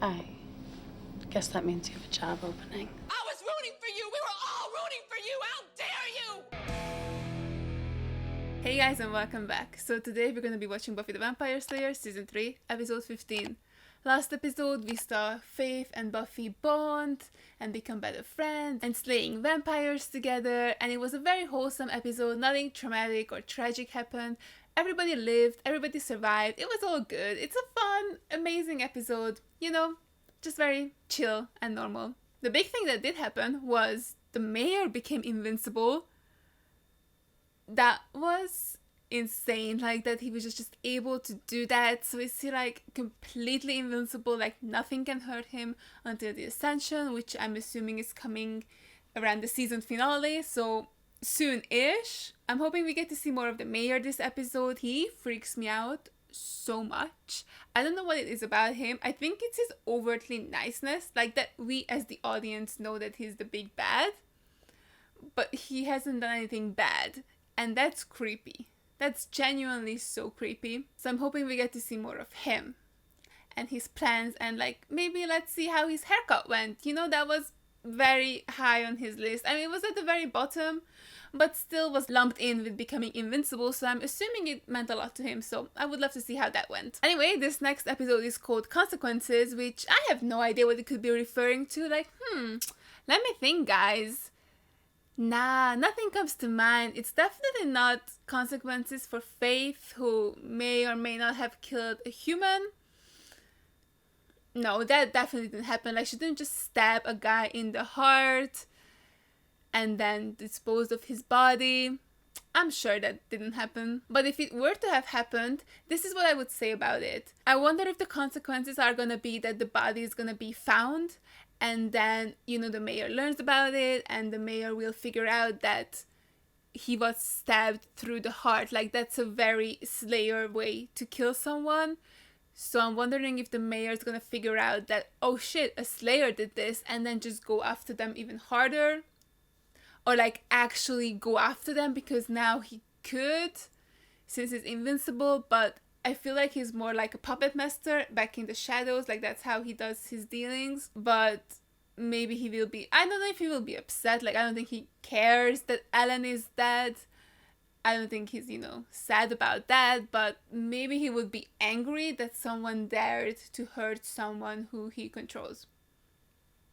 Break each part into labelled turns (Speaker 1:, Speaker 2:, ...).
Speaker 1: I guess that means you have a job opening.
Speaker 2: I was rooting for you! We were all rooting for you! How dare you!
Speaker 3: Hey guys, and welcome back. So today we're going to be watching Buffy the Vampire Slayer Season 3, Episode 15. Last episode we saw Faith and Buffy bond and become better friends and slaying vampires together, and it was a very wholesome episode. Nothing traumatic or tragic happened. Everybody lived, everybody survived. It was all good. It's a fun, amazing episode, you know, just very chill and normal. The big thing that did happen was the mayor became invincible. That was insane, like that he was just able to do that. So is he like completely invincible, like nothing can hurt him until the Ascension, which I'm assuming is coming around the season finale, so soon-ish. I'm hoping we get to see more of the mayor this episode. He freaks me out so much. I don't know what it is about him. I think it's his overtly niceness, like that we as the audience know that he's the big bad, but he hasn't done anything bad, and that's creepy. That's genuinely so creepy. So I'm hoping we get to see more of him and his plans, and like maybe let's see how his haircut went. You know, that was very high on his list. I mean, it was at the very bottom, but still was lumped in with becoming invincible, so I'm assuming it meant a lot to him, so I would love to see how that went. Anyway, this next episode is called Consequences, which I have no idea what it could be referring to. Like, let me think, guys. Nah, nothing comes to mind. It's definitely not consequences for Faith, who may or may not have killed a human. No, that definitely didn't happen. Like, she didn't just stab a guy in the heart and then dispose of his body. I'm sure that didn't happen. But if it were to have happened, this is what I would say about it. I wonder if the consequences are gonna be that the body is gonna be found, and then, you know, the mayor learns about it, and the mayor will figure out that he was stabbed through the heart. Like, that's a very Slayer way to kill someone. So I'm wondering if the mayor is gonna figure out that, oh shit, a Slayer did this, and then just go after them even harder. Or like actually go after them, because now he could, since he's invincible, but I feel like he's more like a puppet master back in the shadows. Like, that's how he does his dealings. But maybe he will be, I don't know if he will be upset. Like, I don't think he cares that Ellen is dead. I don't think he's, you know, sad about that. But maybe he would be angry that someone dared to hurt someone who he controls.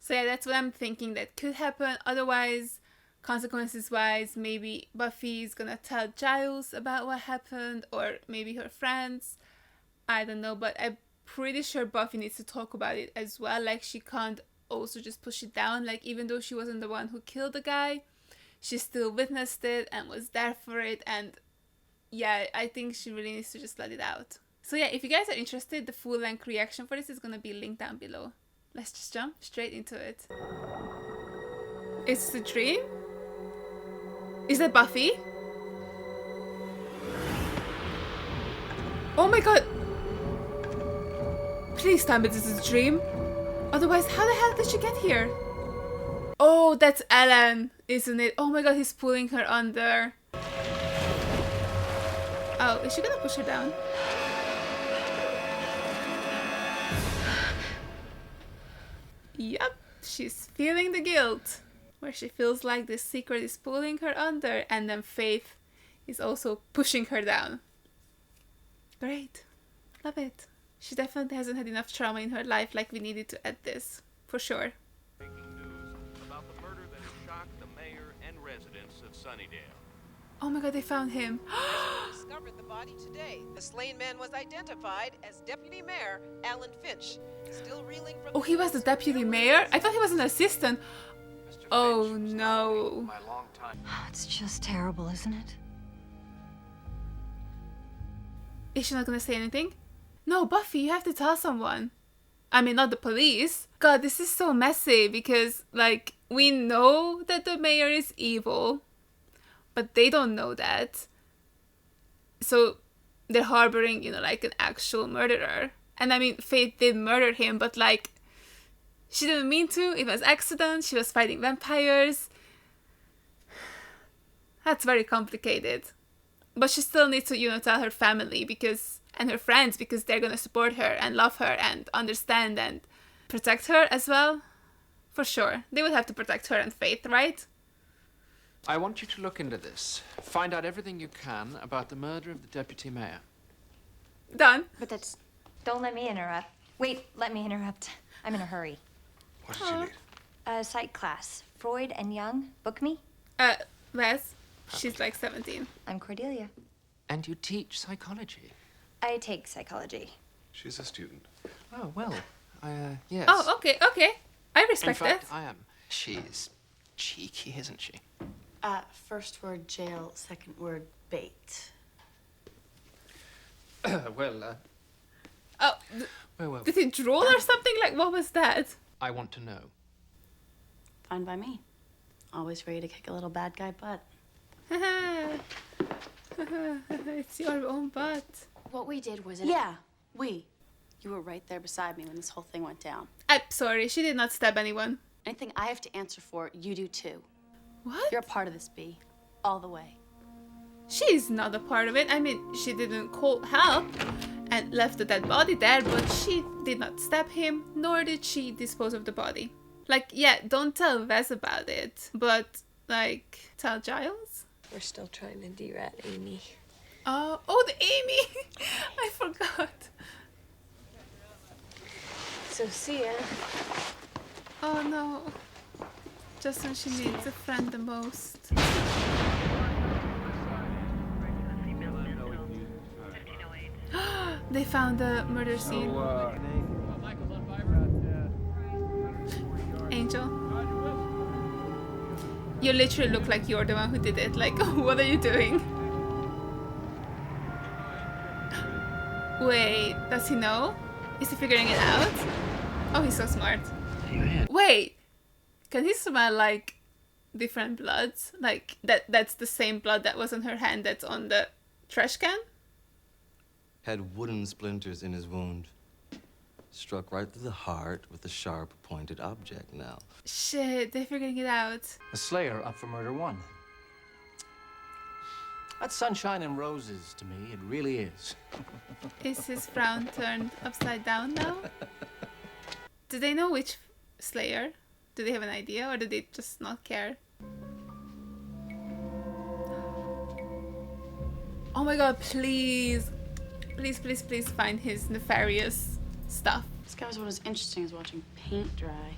Speaker 3: So yeah, that's what I'm thinking that could happen. Otherwise, consequences wise, maybe Buffy is gonna tell Giles about what happened, or maybe her friends. I don't know, but I'm pretty sure Buffy needs to talk about it as well. Like, she can't also just push it down. Like, even though she wasn't the one who killed the guy, she still witnessed it and was there for it. And yeah, I think she really needs to just let it out. So yeah, if you guys are interested, the full length reaction for this is gonna be linked down below. Let's just jump straight into it. It's a dream? Is that Buffy? Oh my god! Please tell me this is a dream. Otherwise, how the hell did she get here? Oh, that's Ellen, isn't it? Oh my god, he's pulling her under. Oh, is she gonna push her down? Yep, she's feeling the guilt, where she feels like the secret is pulling her under, and then Faith is also pushing her down. Great. Love it. She definitely hasn't had enough trauma in her life. Like, we needed to add this, for sure.
Speaker 4: Breaking news about the murder that has shocked the mayor and residents of Sunnydale.
Speaker 3: Oh my god, they found him.
Speaker 5: Discovered the body today. The slain man was identified as Deputy Mayor Alan Finch. Still reeling from
Speaker 3: Oh, he was the deputy mayor? I thought he was an assistant. Oh no.
Speaker 6: It's just terrible, isn't it?
Speaker 3: Is she not gonna say anything? No, Buffy, you have to tell someone. I mean, not the police. God, this is so messy, because, like, we know that the mayor is evil, but they don't know that. So they're harboring, you know, like an actual murderer. And I mean, Faith did murder him, but like, she didn't mean to. It was accident. She was fighting vampires. That's very complicated. But she still needs to, you know, tell her family, because, and her friends, because they're gonna support her and love her and understand and protect her as well. For sure. They would have to protect her and Faith, right?
Speaker 7: I want you to look into this. Find out everything you can about the murder of the deputy mayor.
Speaker 3: Done.
Speaker 6: But that's... Don't let me interrupt. Wait, let me interrupt. I'm in a hurry.
Speaker 8: What did you need?
Speaker 6: A psych class. Freud and Jung. Book me.
Speaker 3: Wes. She's like 17.
Speaker 6: I'm Cordelia.
Speaker 7: And you teach psychology?
Speaker 6: I take psychology.
Speaker 8: She's a student.
Speaker 7: Oh, well, yes.
Speaker 3: Oh, okay. I respect
Speaker 7: In fact,
Speaker 3: that.
Speaker 7: I am. She's cheeky, isn't she?
Speaker 1: First word jail, second word bait.
Speaker 7: Well,
Speaker 3: Oh,
Speaker 7: well,
Speaker 3: did he drool or something? Like, what was that?
Speaker 7: I want to know.
Speaker 1: Fine by me. Always ready to kick a little bad guy butt.
Speaker 3: It's your own butt.
Speaker 1: What we did was... Yeah, we. You were right there beside me when this whole thing went down.
Speaker 3: I'm sorry, she did not stab anyone.
Speaker 1: Anything I have to answer for, you do too.
Speaker 3: What?
Speaker 1: You're a part of this, B. All the way.
Speaker 3: She's not a part of it. I mean, she didn't call help and left the dead body there, but she did not stab him, nor did she dispose of the body. Like, yeah, don't tell Wes about it, but, like, tell Giles?
Speaker 9: We're still trying to de-rat Amy.
Speaker 3: Oh, the Amy! I forgot.
Speaker 9: So see ya.
Speaker 3: Oh no. Just when she needs a friend the most. They found the murder scene. Angel. You literally look like you're the one who did it. Like, what are you doing? Wait, does he know? Is he figuring it out? Oh, he's so smart. Wait, can he smell like different bloods? Like that's the same blood that was on her hand that's on the trash can?
Speaker 10: Had wooden splinters in his wound. Struck right through the heart with a sharp pointed object now.
Speaker 3: Shit, they're figuring it out.
Speaker 11: A Slayer up for murder 1. That's sunshine and roses to me, it really is.
Speaker 3: Is his frown turned upside down now? Do they know which Slayer? Do they have an idea, or do they just not care? Oh my god, please. Please find his nefarious stuff.
Speaker 1: This guy was what was interesting is watching paint dry.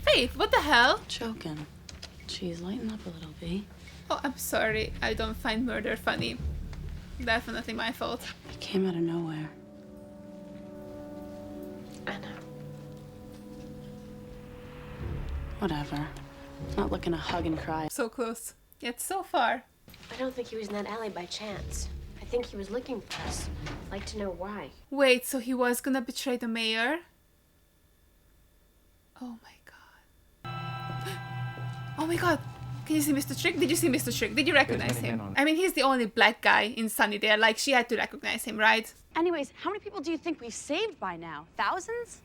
Speaker 3: Faith, what the hell?
Speaker 1: Choking. Jeez, lighten up a little, B.
Speaker 3: Oh, I'm sorry. I don't find murder funny. Definitely my fault.
Speaker 1: It came out of nowhere.
Speaker 9: I know.
Speaker 1: Whatever. Not looking to hug and cry.
Speaker 3: So close, yet so far.
Speaker 9: I don't think he was in that alley by chance. I think he was looking for us. I'd like to know why.
Speaker 3: Wait, so he was gonna betray the mayor? Oh my god. Oh my god. Can you see Mr. Trick? Did you see Mr. Trick? Did you recognize him? I mean, he's the only black guy in Sunnydale. Like, she had to recognize him, right?
Speaker 12: Anyways, how many people do you think we've saved by now? Thousands?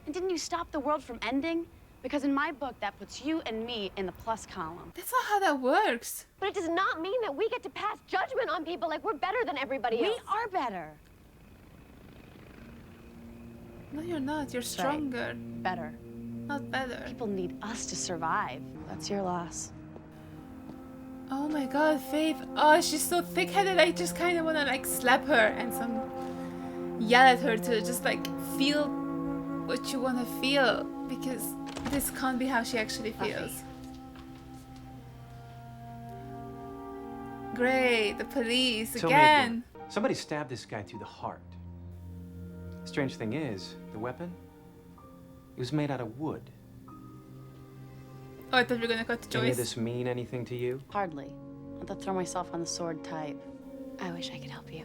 Speaker 12: And didn't you stop the world from ending? Because in my book, that puts you and me in the plus column.
Speaker 3: That's not how that works.
Speaker 9: But it does not mean that we get to pass judgment on people like we're better than everybody else.
Speaker 12: We are better.
Speaker 3: No, you're not. You're stronger.
Speaker 12: Better.
Speaker 3: Not better.
Speaker 12: People need us to survive.
Speaker 1: That's your loss.
Speaker 3: Oh my god, Faith. Oh, she's so thick-headed. I just kind of want to, like, slap her and yell at her to just, like, feel what you want to feel. Because this can't be how she actually feels. Great, the police again.
Speaker 13: Somebody stabbed this guy through the heart. Strange thing is, the weapon, it was made out of wood.
Speaker 3: Oh, I thought we were gonna cut to
Speaker 13: Does any of
Speaker 3: Joyce.
Speaker 13: this mean anything to you?
Speaker 1: Hardly. Not to throw myself on the sword type.
Speaker 9: I wish I could help you.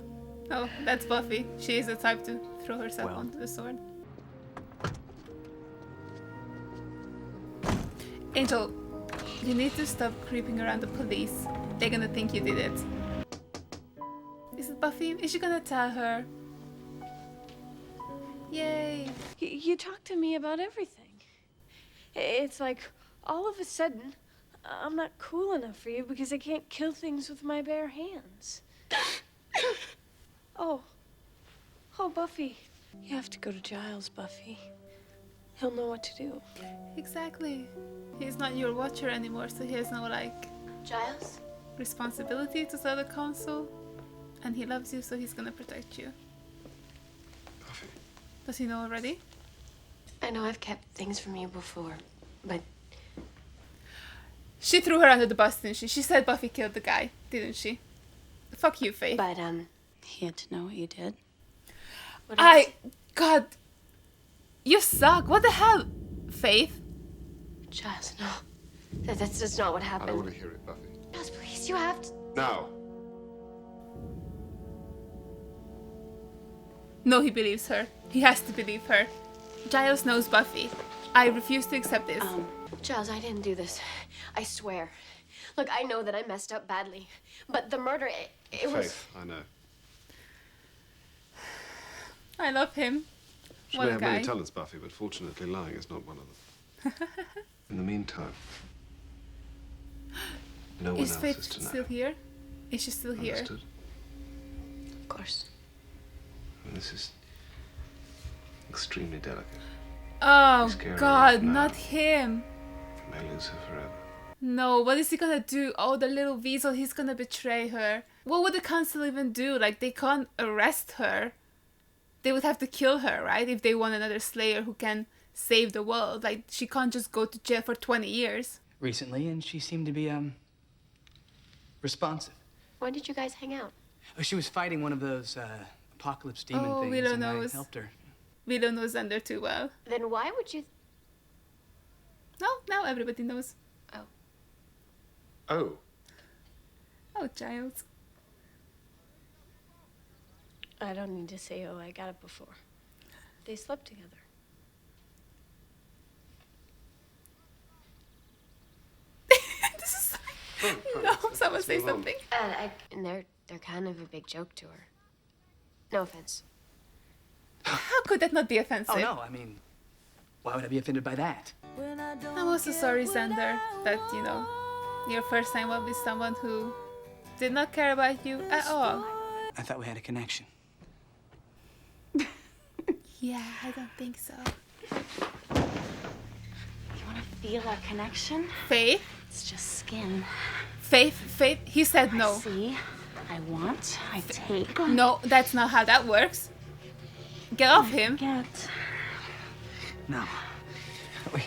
Speaker 3: Oh, that's Buffy. She is the type to throw herself
Speaker 13: Well.
Speaker 3: onto the sword. Angel, you need to stop creeping around the police. They're gonna think you did it. Is it Buffy? Is she gonna tell her? Yay!
Speaker 9: You talk to me about everything. It's like, all of a sudden, I'm not cool enough for you because I can't kill things with my bare hands. Oh, Buffy. You have to go to Giles, Buffy. he'll know what to do.
Speaker 3: Exactly. He's not your watcher anymore, so he has no, like,
Speaker 1: Giles?
Speaker 3: responsibility to tell the council. And he loves you, so he's gonna protect you.
Speaker 8: Buffy.
Speaker 3: Does he know already?
Speaker 1: I know I've kept things from you before, but
Speaker 3: She threw her under the bus, didn't she? She said Buffy killed the guy, didn't she? Fuck you, Faith.
Speaker 1: he had to know what you did.
Speaker 3: God, you suck. What the hell, Faith?
Speaker 1: Giles, no. That's just not what
Speaker 8: I
Speaker 1: happened.
Speaker 8: don't want to hear it, Buffy.
Speaker 1: Giles, please, you have to.
Speaker 8: No.
Speaker 3: No, he believes her. He has to believe her. Giles knows Buffy. I refuse to accept this.
Speaker 1: Giles, I didn't do this. I swear. Look, I know that I messed up badly, but the murder, it was...
Speaker 8: Faith, I know.
Speaker 3: I love him.
Speaker 8: She
Speaker 3: What
Speaker 8: may
Speaker 3: a
Speaker 8: have
Speaker 3: guy.
Speaker 8: many talents, Buffy, but fortunately lying is not one of them. In the meantime, no one
Speaker 3: Is
Speaker 8: else
Speaker 3: Faith
Speaker 8: is to know.
Speaker 3: still here? Is she still here?
Speaker 8: Understood?
Speaker 1: Of course.
Speaker 8: And this is extremely delicate.
Speaker 3: Oh,
Speaker 8: Scary
Speaker 3: God,
Speaker 8: now.
Speaker 3: not him.
Speaker 8: You may lose her forever.
Speaker 3: No, what is he gonna do? Oh, the little weasel, he's gonna betray her. What would the council even do? Like, they can't arrest her. They would have to kill her, right? If they want another Slayer who can save the world. Like, she can't just go to jail for 20 years.
Speaker 11: Recently, and she seemed to be, responsive.
Speaker 1: When did you guys hang out?
Speaker 11: Oh, she was fighting one of those, apocalypse demon
Speaker 3: Oh,
Speaker 11: things,
Speaker 3: Willow
Speaker 11: and
Speaker 3: knows.
Speaker 11: I helped her.
Speaker 3: Willow knows Xander too well.
Speaker 1: Then why would you...
Speaker 3: No, now everybody knows.
Speaker 8: Oh.
Speaker 3: Oh, Giles.
Speaker 9: I don't need to say, oh, I got it before. They slept together.
Speaker 3: This is... No, someone say something.
Speaker 1: And they're kind of a big joke to her. No offense.
Speaker 3: How could that not be offensive?
Speaker 11: Oh, no, I mean, why would I be offended by that?
Speaker 3: I'm also sorry, Xander, that, you know, your first time was with someone who did not care about you at all.
Speaker 11: I thought we had a connection.
Speaker 3: Yeah, I don't think so.
Speaker 12: You want to feel our connection?
Speaker 3: Faith?
Speaker 12: It's just skin.
Speaker 3: Faith, he said no.
Speaker 12: I see. I want. I take.
Speaker 3: No, that's not how that works. Get off him.
Speaker 12: Get.
Speaker 11: No. Wait.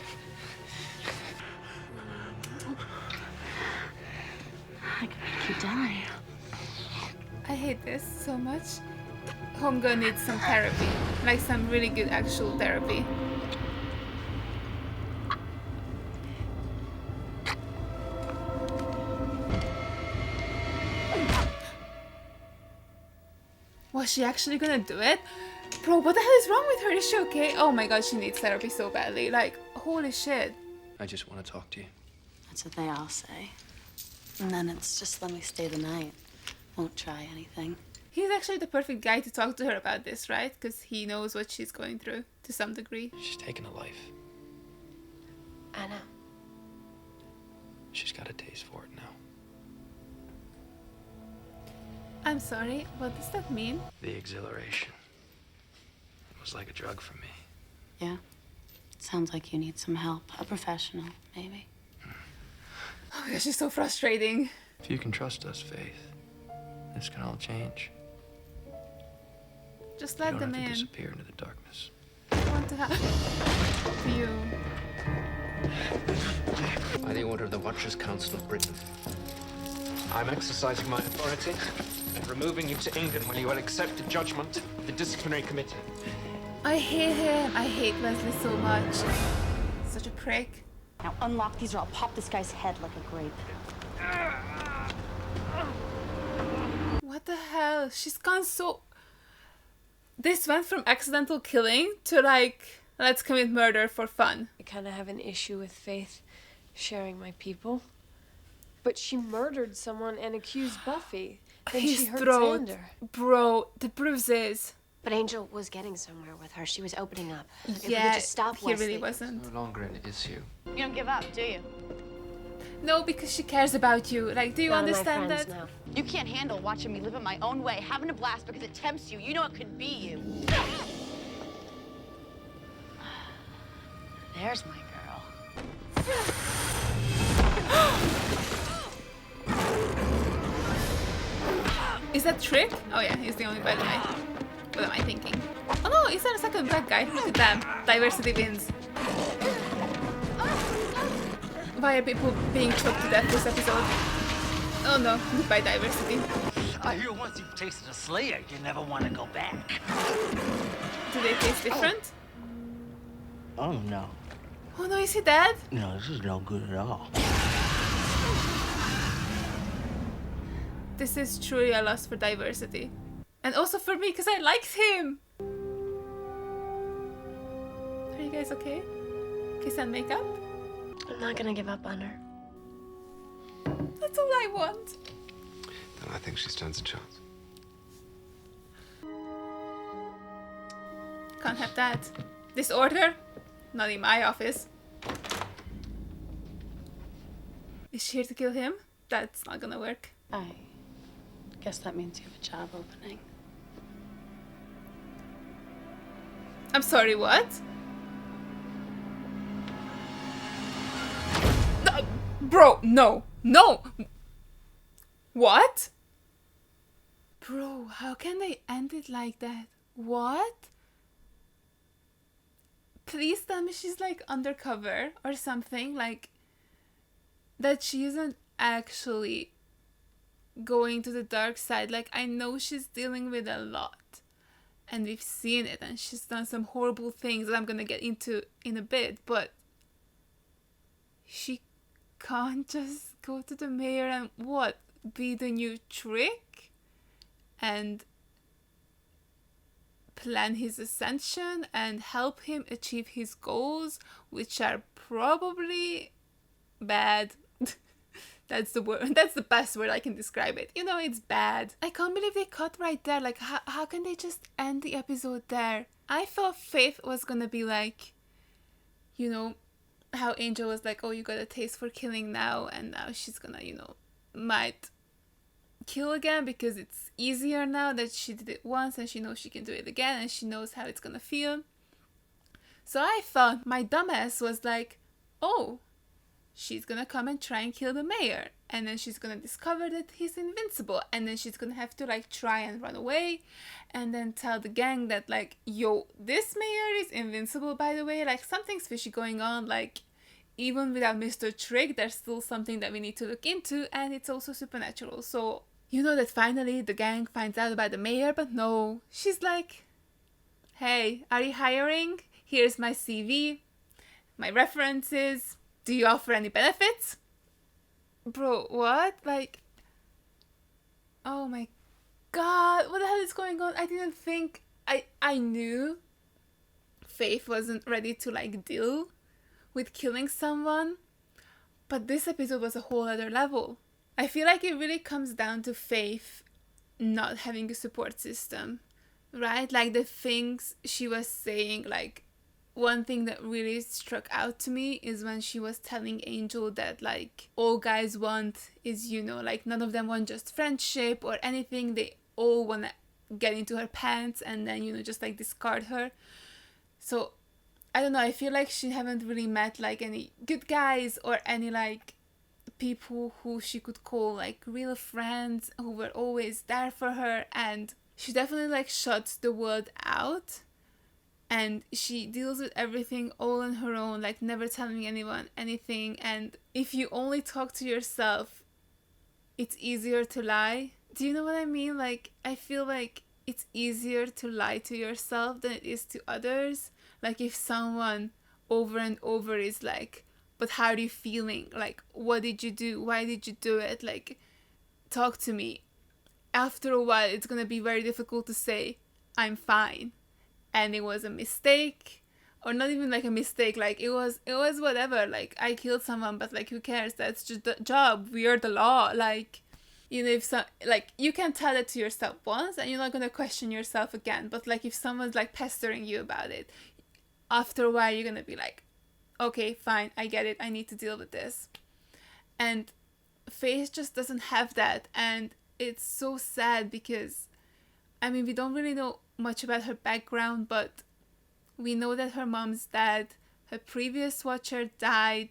Speaker 12: I could make you die.
Speaker 3: I hate this so much. Homegirl needs some therapy. Like some really good actual therapy. Was she actually gonna do it? Bro, what the hell is wrong with her? Is she okay? Oh my god, she needs therapy so badly. Like, holy shit.
Speaker 7: I just want to talk to you.
Speaker 1: That's what they all say. And then it's just let me stay the night. Won't try anything.
Speaker 3: He's actually the perfect guy to talk to her about this, right? Because he knows what she's going through to some degree.
Speaker 7: She's taken a life.
Speaker 1: I know.
Speaker 7: She's got a taste for it now.
Speaker 3: I'm sorry, what does that mean?
Speaker 7: The exhilaration. It was like a drug for me.
Speaker 1: Yeah. Sounds like you need some help. A professional, maybe.
Speaker 3: Oh my gosh, she's so frustrating.
Speaker 7: If you can trust us, Faith, this can all change.
Speaker 3: Just
Speaker 7: You
Speaker 3: let
Speaker 7: don't
Speaker 3: them
Speaker 7: have to
Speaker 3: in.
Speaker 7: disappear into the darkness.
Speaker 3: I want to have you.
Speaker 7: By the order of the Watchers Council of Britain, I'm exercising my authority and removing you to England when you will accept the judgment of the disciplinary committee.
Speaker 3: I hate him. I hate Leslie so much. Such a prick.
Speaker 12: Now unlock these or I'll pop this guy's head like a grape.
Speaker 3: What the hell? She's gone so... This went from accidental killing to like, let's commit murder for fun.
Speaker 9: I kind of have an issue with Faith sharing my people. But she murdered someone and accused Buffy. Then she
Speaker 3: His
Speaker 9: hurt
Speaker 3: throat.
Speaker 9: Xander.
Speaker 3: Bro, the bruises.
Speaker 1: But Angel was getting somewhere with her. She was opening up. If we
Speaker 3: Yeah,
Speaker 1: could just stop
Speaker 3: he
Speaker 1: Wesley.
Speaker 3: really wasn't.
Speaker 7: No longer an issue.
Speaker 12: You don't give up, do you?
Speaker 3: No, because she cares about you. Like, do you
Speaker 1: None of my
Speaker 3: understand
Speaker 1: friends
Speaker 3: that?
Speaker 1: know.
Speaker 12: You can't handle watching me live in my own way, having a blast because it tempts you. You know it could be you. There's my girl.
Speaker 3: Is that Trick? Oh yeah, he's the only bad guy. What am I thinking? Oh no, is there a second bad guy? Look at them. Diversity wins. Why are people being choked to death this episode? Oh no, goodbye diversity.
Speaker 11: I hear once you've tasted a Slayer, you never want to go back.
Speaker 3: Do they taste different?
Speaker 11: Oh no.
Speaker 3: Oh no, is he dead?
Speaker 11: No, this is no good at all.
Speaker 3: This is truly a loss for diversity. And also for me, because I liked him! Are you guys okay? Kiss and make up?
Speaker 1: I'm not gonna give up on her.
Speaker 3: That's all I want.
Speaker 8: Then I think she stands a chance.
Speaker 3: Can't have that. Disorder? Not in my office. Is she here to kill him? That's not gonna work.
Speaker 12: I guess that means you have a job opening.
Speaker 3: I'm sorry, what? No, bro, no. No! What? Bro, how can they end it like that? What? Please tell me she's like undercover or something, like that she isn't actually going to the dark side. Like, I know she's dealing with a lot and we've seen it and she's done some horrible things that I'm gonna get into in a bit, but she can't just go to the mayor and what, be the new Trick and plan his ascension and help him achieve his goals, which are probably bad. That's the word. That's the best word I can describe it. You know, it's bad. I can't believe they cut right there. Like, how can they just end the episode there? I thought Faith was gonna be like, you know, how Angel was like, oh, you got a taste for killing now, and now she's gonna, you know, might kill again because it's easier now that she did it once and she knows she can do it again and she knows how it's gonna feel. So I thought my dumbass was like, oh, she's gonna come and try and kill the mayor, and then she's gonna discover that he's invincible, and then she's gonna have to like try and run away and then tell the gang that like, yo, this mayor is invincible, by the way, like something's fishy going on, like even without Mr. Trick there's still something that we need to look into, and it's also supernatural. So you know that finally the gang finds out about the mayor, but no, she's like, hey, are you hiring? Here's my CV, my references. Do you offer any benefits? Bro, what? Like, oh my god, what the hell is going on? I didn't think, I knew Faith wasn't ready to like deal with killing someone, but this episode was a whole other level. I feel like it really comes down to Faith not having a support system, right? Like the things she was saying, like, one thing that really struck out to me is when she was telling Angel that like all guys want is, you know, like none of them want just friendship or anything, they all want to get into her pants and then, you know, just like discard her. So I don't know, I feel like she haven't really met like any good guys or any like people who she could call like real friends who were always there for her, and she definitely like shuts the world out. And she deals with everything all on her own, like never telling anyone anything. And if you only talk to yourself, it's easier to lie. Do you know what I mean? Like, I feel like it's easier to lie to yourself than it is to others. Like, if someone over and over is like, but how are you feeling? Like, what did you do? Why did you do it? Like, talk to me. After a while, it's gonna be very difficult to say, I'm fine. And it was a mistake, or not even like a mistake, like it was whatever, like I killed someone, but like who cares, that's just the job, we are the law. Like, you know, if some, like you can tell it to yourself once and you're not gonna question yourself again, but like if someone's like pestering you about it, after a while you're gonna be like, okay, fine, I get it, I need to deal with this. And Faith just doesn't have that, and it's so sad because I mean, we don't really know much about her background, but we know that her mom's dead, her previous watcher died,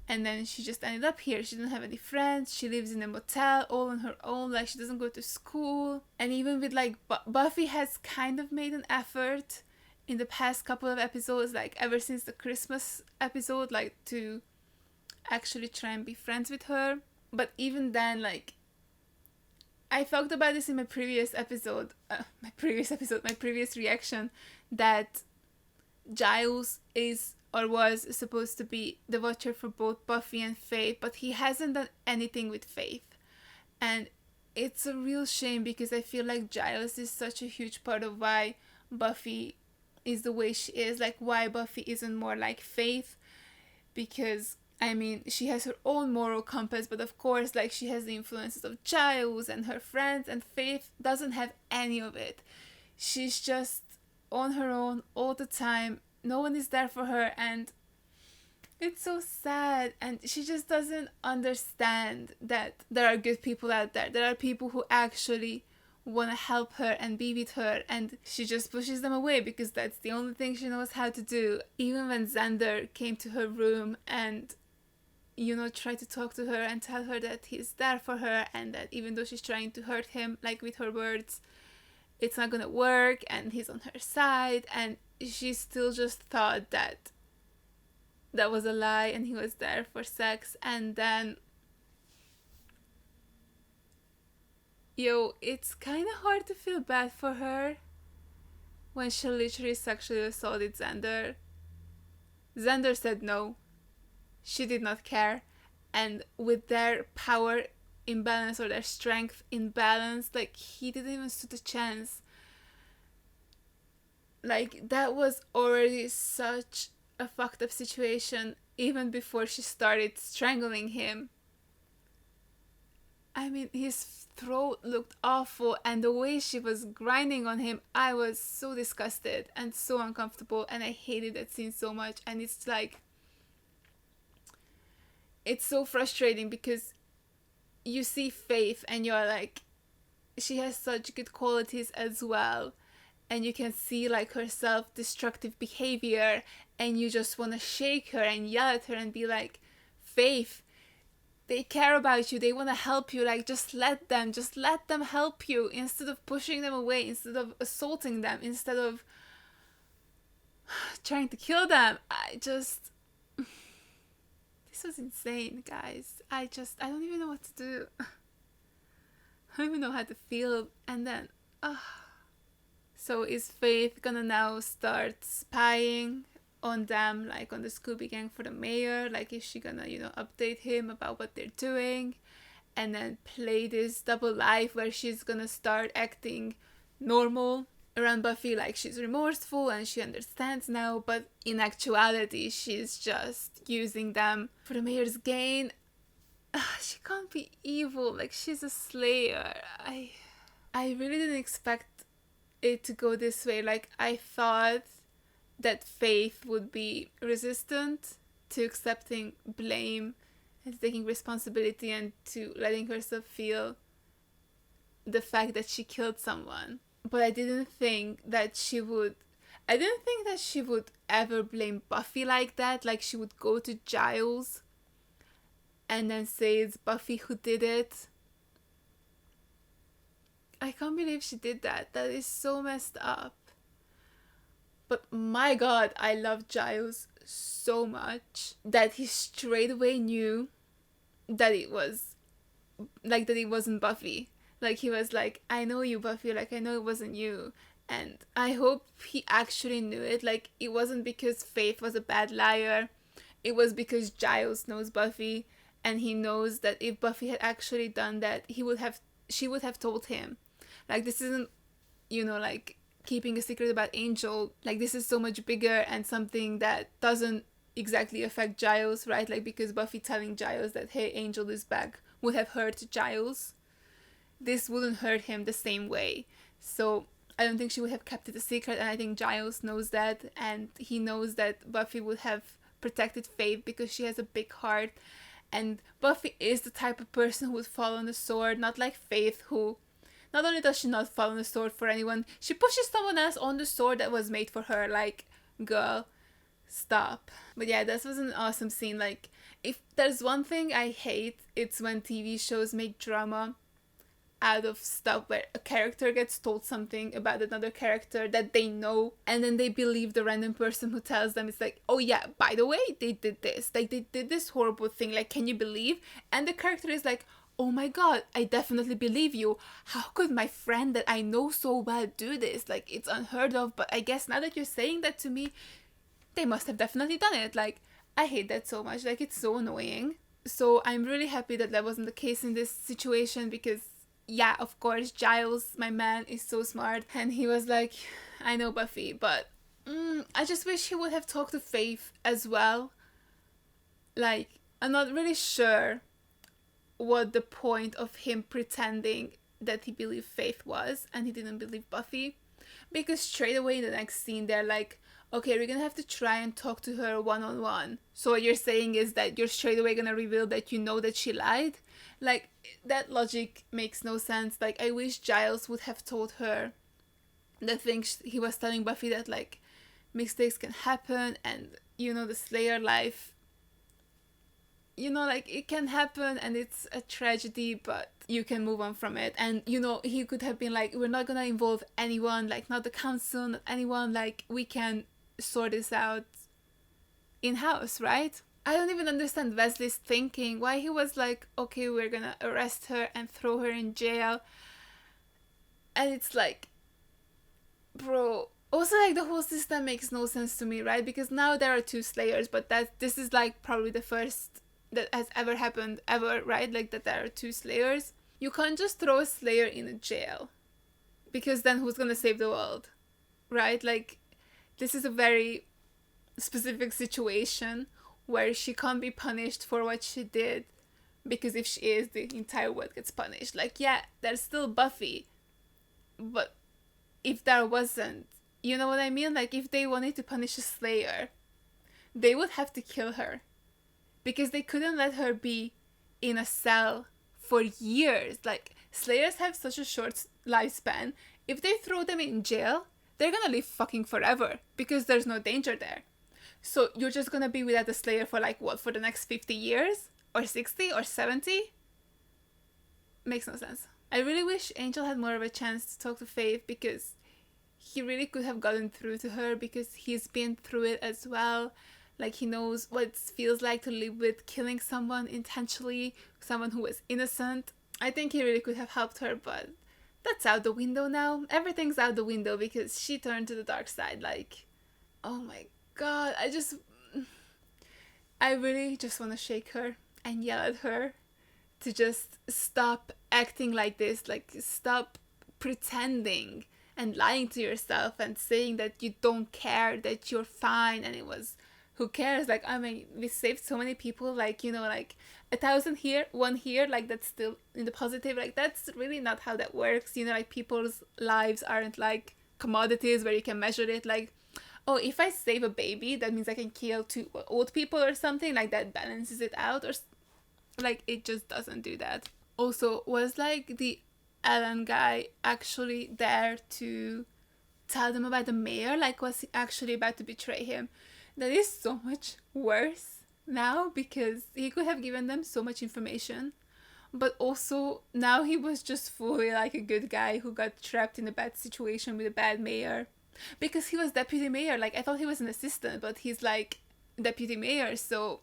Speaker 3: and then she just ended up here. She doesn't have any friends. She lives in a motel all on her own. Like, she doesn't go to school. And even with, like, Buffy has kind of made an effort in the past couple of episodes, like, ever since the Christmas episode, like, to actually try and be friends with her. But even then, like, I talked about this in my previous reaction, that Giles is or was supposed to be the watcher for both Buffy and Faith, but he hasn't done anything with Faith. And it's a real shame, because I feel like Giles is such a huge part of why Buffy is the way she is, like why Buffy isn't more like Faith, because I mean, she has her own moral compass, but of course, like, she has the influences of Giles and her friends, and Faith doesn't have any of it. She's just on her own all the time. No one is there for her, and it's so sad. And she just doesn't understand that there are good people out there. There are people who actually want to help her and be with her, and she just pushes them away because that's the only thing she knows how to do. Even when Xander came to her room and, you know, tried to talk to her and tell her that he's there for her, and that even though she's trying to hurt him, like with her words, it's not gonna work, and he's on her side, and she still just thought that that was a lie and he was there for sex. And then, it's kind of hard to feel bad for her when she literally sexually assaulted Xander. Xander said no. She did not care. And with their power imbalance or their strength imbalance, like, he didn't even stand a chance. Like, that was already such a fucked up situation even before she started strangling him. I mean, his throat looked awful, and the way she was grinding on him, I was so disgusted and so uncomfortable, and I hated that scene so much. And it's like, it's so frustrating because you see Faith and you're like, she has such good qualities as well, and you can see like her self-destructive behavior, and you just want to shake her and yell at her and be like, Faith, they care about you, they want to help you, like, just let them help you, instead of pushing them away, instead of assaulting them, instead of trying to kill them. This was insane, guys. I don't even know what to do. I don't even know how to feel. And then, so is Faith gonna now start spying on them, like on the Scooby Gang for the mayor? Like, is she gonna, update him about what they're doing? And then play this double life where she's gonna start acting normal around Buffy, like she's remorseful and she understands now, but in actuality she's just using them for the mayor's gain. She can't be evil, like, she's a slayer. I really didn't expect it to go this way. Like, I thought that Faith would be resistant to accepting blame and taking responsibility and to letting herself feel the fact that she killed someone. But I didn't think that she would ever blame Buffy like that. Like, she would go to Giles and then say it's Buffy who did it. I can't believe she did that. That is so messed up. But my god, I love Giles so much that he straight away knew that it wasn't Buffy. Like, he was like, I know you, Buffy, like, I know it wasn't you. And I hope he actually knew it. Like, it wasn't because Faith was a bad liar. It was because Giles knows Buffy, and he knows that if Buffy had actually done that, she would have told him. Like, this isn't, like, keeping a secret about Angel. Like, this is so much bigger and something that doesn't exactly affect Giles, right? Like, because Buffy telling Giles that, hey, Angel is back, would have hurt Giles. This wouldn't hurt him the same way. So I don't think she would have kept it a secret, and I think Giles knows that, and he knows that Buffy would have protected Faith because she has a big heart, and Buffy is the type of person who would fall on the sword, not like Faith, who not only does she not fall on the sword for anyone, she pushes someone else on the sword that was made for her. Like, girl, stop. But yeah, this was an awesome scene. Like, if there's one thing I hate, it's when TV shows make drama out of stuff where a character gets told something about another character that they know, and then they believe the random person who tells them. It's like, oh yeah, by the way, they did this, like they did this horrible thing, like, can you believe? And the character is like, oh my god, I definitely believe you. How could my friend that I know so well do this? Like, it's unheard of, but I guess now that you're saying that to me, they must have definitely done it. Like, I hate that so much. Like, it's so annoying. So I'm really happy that that wasn't the case in this situation, because yeah, of course, Giles, my man, is so smart, and he was like, I know Buffy, but I just wish he would have talked to Faith as well. Like, I'm not really sure what the point of him pretending that he believed Faith was and he didn't believe Buffy, because straight away in the next scene they're like, okay, we're gonna have to try and talk to her one-on-one. So what you're saying is that you're straight away gonna reveal that you know that she lied? Like, that logic makes no sense. Like, I wish Giles would have told her the things he was telling Buffy, that like mistakes can happen, and you know, the Slayer life, you know, like it can happen and it's a tragedy, but you can move on from it. And you know, he could have been like, we're not gonna involve anyone, like not the council, not anyone, like we can sort this out in-house, right? I don't even understand Wesley's thinking, why he was like, okay, we're gonna arrest her and throw her in jail. And it's like, bro, also like the whole system makes no sense to me, right? Because now there are 2 Slayers, but this is like probably the first that has ever happened ever, right? Like that there are 2 Slayers. You can't just throw a Slayer in a jail, because then who's gonna save the world, right? Like, this is a very specific situation where she can't be punished for what she did, because if she is, the entire world gets punished. Like, yeah, there's still Buffy, but if there wasn't, you know what I mean? Like, if they wanted to punish a Slayer, they would have to kill her, because they couldn't let her be in a cell for years. Like, Slayers have such a short lifespan. If they throw them in jail, they're gonna live fucking forever, because there's no danger there. So you're just gonna be without a Slayer for like what, for the next 50 years? Or 60 or 70? Makes no sense. I really wish Angel had more of a chance to talk to Faith, because he really could have gotten through to her, because he's been through it as well. Like, he knows what it feels like to live with killing someone intentionally, someone who was innocent. I think he really could have helped her, but that's out the window now. Everything's out the window because she turned to the dark side. Like, oh my god, I really just want to shake her and yell at her to just stop acting like this. Like, stop pretending and lying to yourself and saying that you don't care, that you're fine, and it was, who cares? Like, I mean, we saved so many people, like, you know, like 1,000 here, 1 here, like that's still in the positive. Like, that's really not how that works, you know, like people's lives aren't like commodities where you can measure it. Like, oh, if I save a baby, that means I can kill 2 old people or something, like that balances it out, or like, it just doesn't do that. Also, was like the Alan guy actually there to tell them about the mayor? Like, was he actually about to betray him? That is so much worse now, because he could have given them so much information, but also now he was just fully like a good guy who got trapped in a bad situation with a bad mayor, because he was deputy mayor. Like, I thought he was an assistant, but he's like deputy mayor, so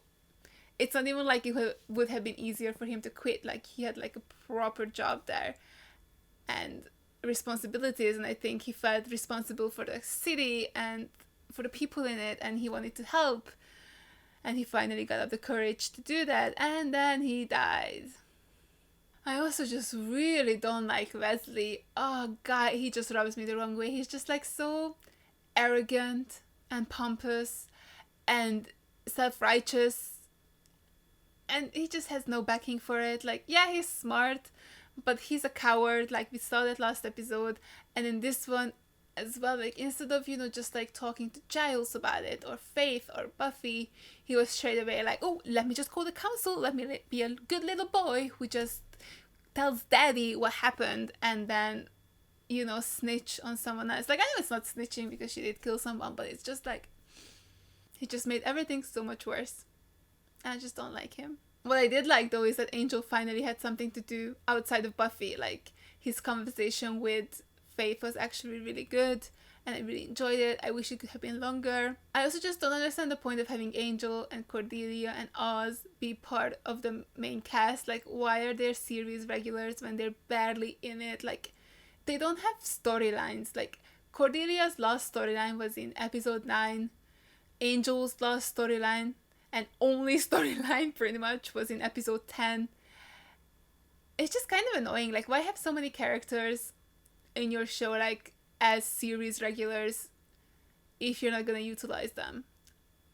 Speaker 3: it's not even like it would have been easier for him to quit. Like, he had like a proper job there and responsibilities, and I think he felt responsible for the city and for the people in it, and he wanted to help, and he finally got up the courage to do that, and then he died. I also just really don't like Wesley. Oh god, he just rubs me the wrong way. He's just like so arrogant and pompous and self-righteous, and he just has no backing for it. Like, yeah, he's smart, but he's a coward, like we saw that last episode, and in this one as well. Like, instead of, you know, just like talking to Giles about it, or Faith, or Buffy, he was straight away like, oh, let me just call the council, let me be a good little boy who just tells daddy what happened, and then, you know, snitch on someone else. Like, I know it's not snitching because she did kill someone, but it's just like, He just made everything so much worse. And I just don't like him. What I did like though is that Angel finally had something to do outside of Buffy. Like, his conversation with Faith was actually really good and I really enjoyed it. I wish it could have been longer. I also just don't understand the point of having Angel and Cordelia and Oz be part of the main cast. Like, why are they series regulars when they're barely in it? Like, they don't have storylines. Like, Cordelia's last storyline was in episode 9. Angel's last storyline and only storyline pretty much was in episode 10. It's just kind of annoying. Like, why have so many characters in your show, like, as series regulars if you're not gonna utilize them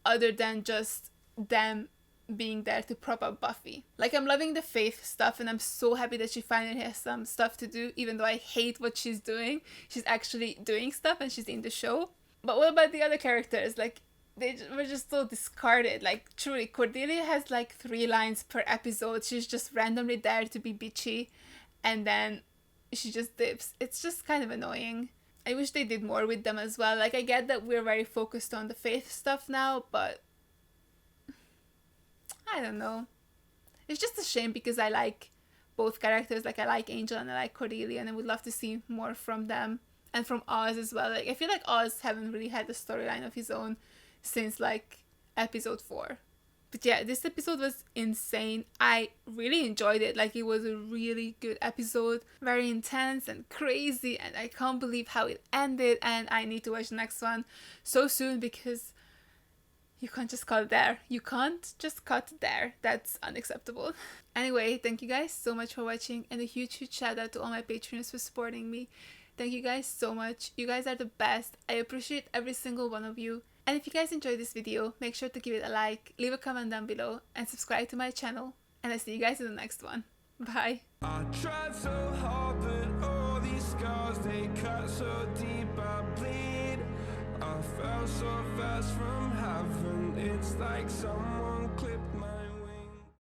Speaker 3: other than just them being there to prop up Buffy? Like, I'm loving the Faith stuff and I'm so happy that she finally has some stuff to do, even though I hate what she's doing. She's actually doing stuff and she's in the show. But what about the other characters? Like, they were just so discarded. Like, truly, Cordelia has like 3 lines per episode. She's just randomly there to be bitchy and then she just dips. It's just kind of annoying. I wish they did more with them as well. Like, I get that we're very focused on the Faith stuff now, but I don't know. It's just a shame because I like both characters. Like, I like Angel and I like Cordelia and I would love to see more from them and from Oz as well. Like, I feel like Oz haven't really had a storyline of his own since like episode 4. But yeah, this episode was insane. I really enjoyed it. Like, it was a really good episode. Very intense and crazy. And I can't believe how it ended. And I need to watch the next one so soon because you can't just cut there. You can't just cut there. That's unacceptable. Anyway, thank you guys so much for watching. And a huge shout out to all my patrons for supporting me. Thank you guys so much. You guys are the best. I appreciate every single one of you. And if you guys enjoyed this video, make sure to give it a like, leave a comment down below, and subscribe to my channel. And I'll see you guys in the next one. Bye!
Speaker 14: I tried so hard, but all these scars, they cut so deep, I bleed. I fell so fast from heaven, it's like someone